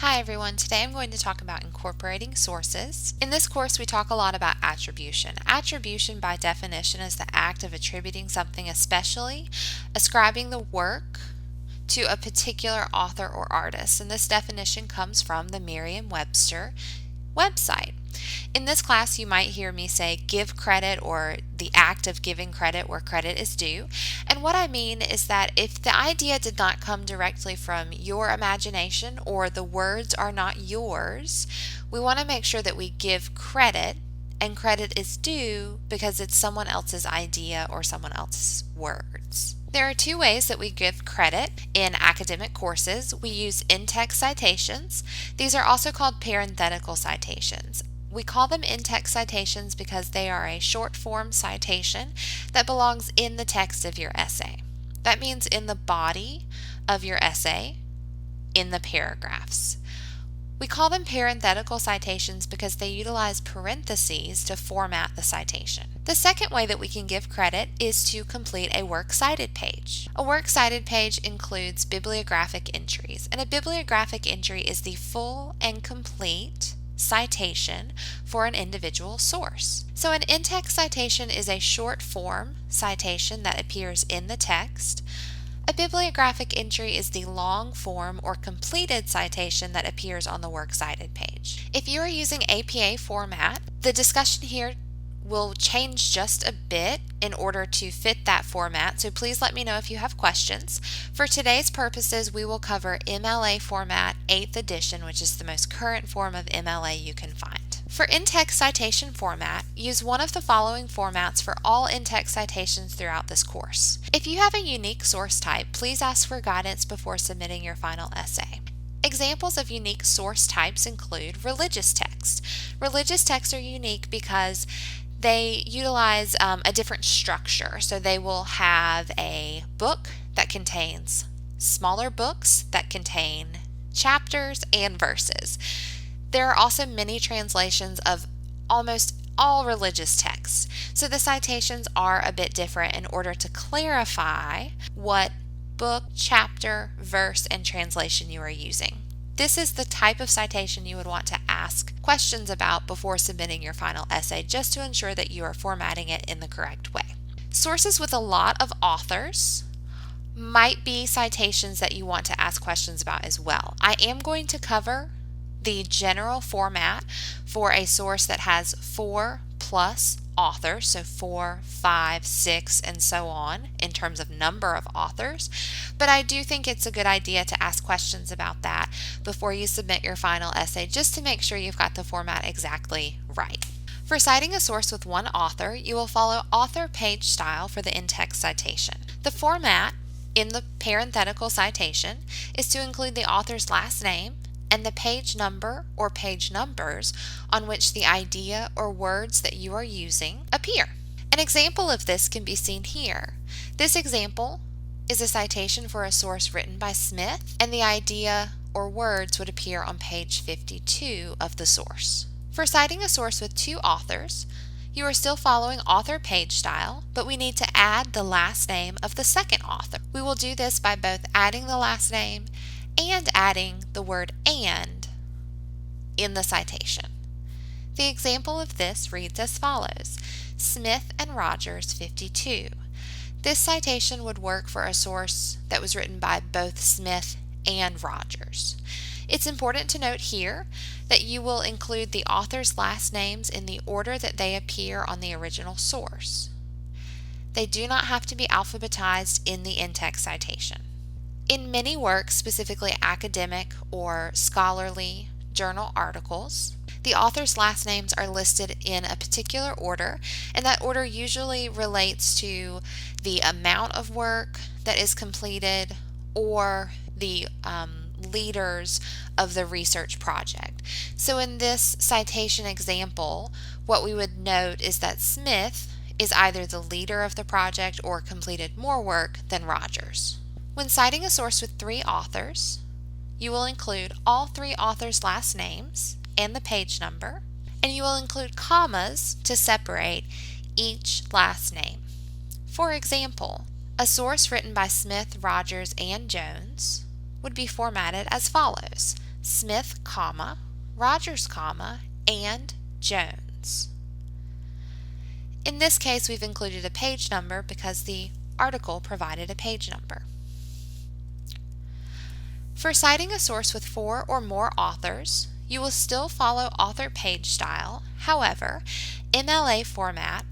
Hi everyone, today I'm going to talk about incorporating sources. In this course we talk a lot about attribution. Attribution by definition is the act of attributing something, especially ascribing the work to a particular author or artist, and this definition comes from the Merriam-Webster website. In this class you might hear me say give credit, or the act of giving credit where credit is due. And what I mean is that if the idea did not come directly from your imagination or the words are not yours, we want to make sure that we give credit, and credit is due because it's someone else's idea or someone else's words. There are two ways that we give credit in academic courses. We use in-text citations. These are also called parenthetical citations. We call them in-text citations because they are a short-form citation that belongs in the text of your essay. That means in the body of your essay, in the paragraphs. We call them parenthetical citations because they utilize parentheses to format the citation. The second way that we can give credit is to complete a works cited page. A works cited page includes bibliographic entries, and a bibliographic entry is the full and complete citation for an individual source. So an in-text citation is a short form citation that appears in the text. A bibliographic entry is the long form or completed citation that appears on the works cited page. If you are using APA format, the discussion here will change just a bit in order to fit that format, so please let me know if you have questions. For today's purposes, we will cover MLA format 8th edition, which is the most current form of MLA you can find. For in-text citation format, use one of the following formats for all in-text citations throughout this course. If you have a unique source type, please ask for guidance before submitting your final essay. Examples of unique source types include religious text. Religious texts are unique because they utilize a different structure. So they will have a book that contains smaller books that contain chapters and verses. There are also many translations of almost all religious texts. So the citations are a bit different in order to clarify what book, chapter, verse, and translation you are using. This is the type of citation you would want to ask questions about before submitting your final essay, just to ensure that you are formatting it in the correct way. Sources with a lot of authors might be citations that you want to ask questions about as well. I am going to cover the general format for a source that has 4+ authors, so 4, 5, 6, and so on in terms of number of authors, but I do think it's a good idea to ask questions about that before you submit your final essay, just to make sure you've got the format exactly right. For citing a source with one author, you will follow author page style for the in-text citation. The format in the parenthetical citation is to include the author's last name and the page number or page numbers on which the idea or words that you are using appear. An example of this can be seen here. This example is a citation for a source written by Smith, and the idea or words would appear on page 52 of the source. For citing a source with 2 authors, you are still following author page style, but we need to add the last name of the second author. We will do this by both adding the last name and adding the word "and" in the citation. The example of this reads as follows: Smith and Rogers 52. This citation would work for a source that was written by both Smith and Rogers. It's important to note here that you will include the author's last names in the order that they appear on the original source. They do not have to be alphabetized in the in-text citation. In many works, specifically academic or scholarly journal articles, the author's last names are listed in a particular order, and that order usually relates to the amount of work that is completed or the leaders of the research project. So in this citation example, what we would note is that Smith is either the leader of the project or completed more work than Rogers. When citing a source with 3 authors, you will include all 3 authors' last names and the page number, and you will include commas to separate each last name. For example, a source written by Smith, Rogers, and Jones would be formatted as follows: Smith, Rogers, and Jones. In this case, we've included a page number because the article provided a page number. For citing a source with 4 or more authors, you will still follow author page style. However, MLA format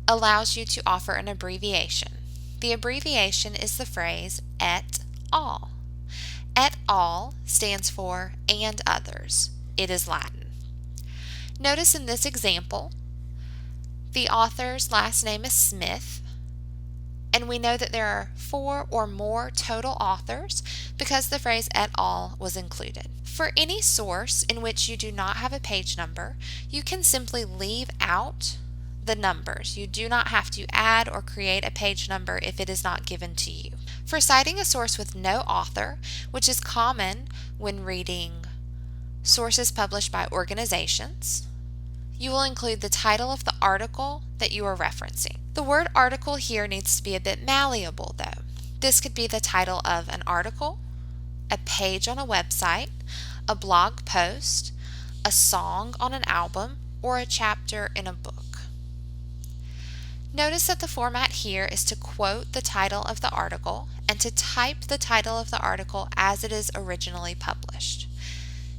allows you to offer an abbreviation. The abbreviation is the phrase et al. Et al. Stands for and others. It is Latin. Notice in this example, the author's last name is Smith, and we know that there are 4 or more total authors because the phrase et al. Was included. For any source in which you do not have a page number, you can simply leave out the numbers. You do not have to add or create a page number if it is not given to you. For citing a source with no author, which is common when reading sources published by organizations, you will include the title of the article that you are referencing. The word article here needs to be a bit malleable though. This could be the title of an article, a page on a website, a blog post, a song on an album, or a chapter in a book. Notice that the format here is to quote the title of the article and to type the title of the article as it is originally published.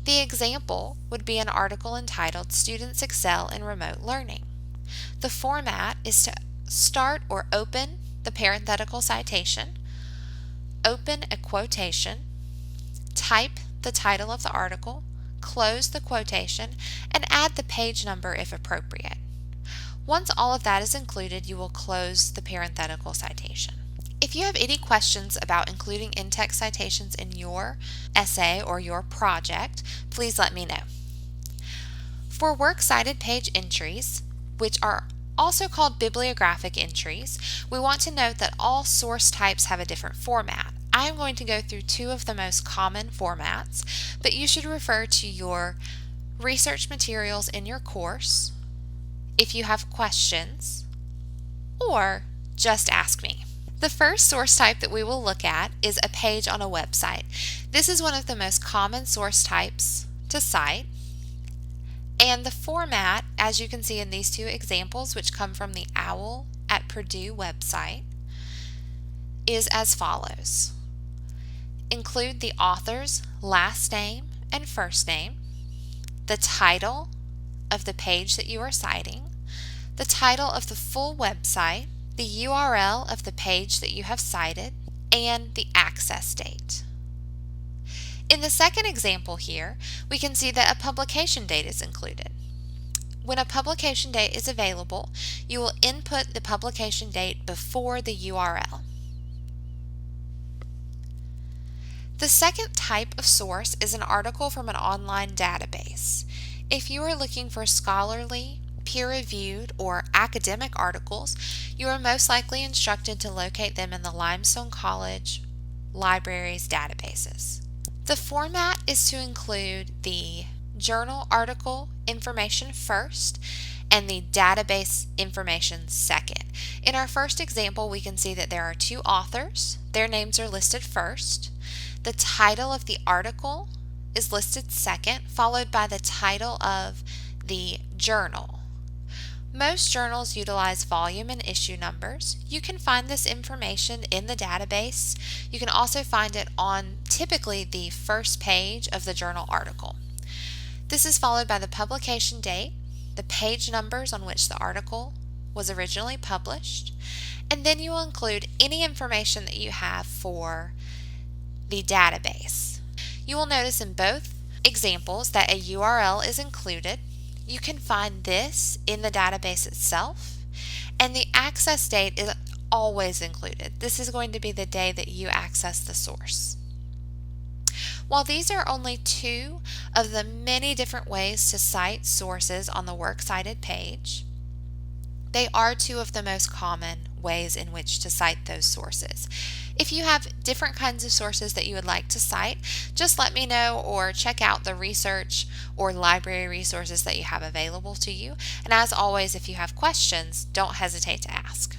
The example would be an article entitled Students Excel in Remote Learning. The format is to start or open the parenthetical citation, open a quotation, type the title of the article, close the quotation, and add the page number if appropriate. Once all of that is included, you will close the parenthetical citation. If you have any questions about including in-text citations in your essay or your project, please let me know. For works cited page entries, which are also called bibliographic entries, we want to note that all source types have a different format. I am going to go through 2 of the most common formats, but you should refer to your research materials in your course if you have questions, or just ask me. The first source type that we will look at is a page on a website. This is one of the most common source types to cite, and the format, as you can see in these 2 examples, which come from the OWL at Purdue website, is as follows. Include the author's last name and first name, the title of the page that you are citing, the title of the full website, the URL of the page that you have cited, and the access date. In the second example here, we can see that a publication date is included. When a publication date is available, you will input the publication date before the URL. The second type of source is an article from an online database. If you are looking for scholarly, peer-reviewed, or academic articles, you are most likely instructed to locate them in the Limestone College Library's databases. The format is to include the journal article information first and the database information second. In our first example, we can see that there are 2 authors. Their names are listed first. The title of the article is listed second, followed by the title of the journal. Most journals utilize volume and issue numbers. You can find this information in the database. You can also find it on typically the first page of the journal article. This is followed by the publication date, the page numbers on which the article was originally published, and then you will include any information that you have for the database. You will notice in both examples that a URL is included. You can find this in the database itself, and the access date is always included. This is going to be the day that you access the source. While these are only 2 of the many different ways to cite sources on the Works Cited page, they are 2 of the most common ways in which to cite those sources. If you have different kinds of sources that you would like to cite, just let me know or check out the research or library resources that you have available to you. And as always, if you have questions, don't hesitate to ask.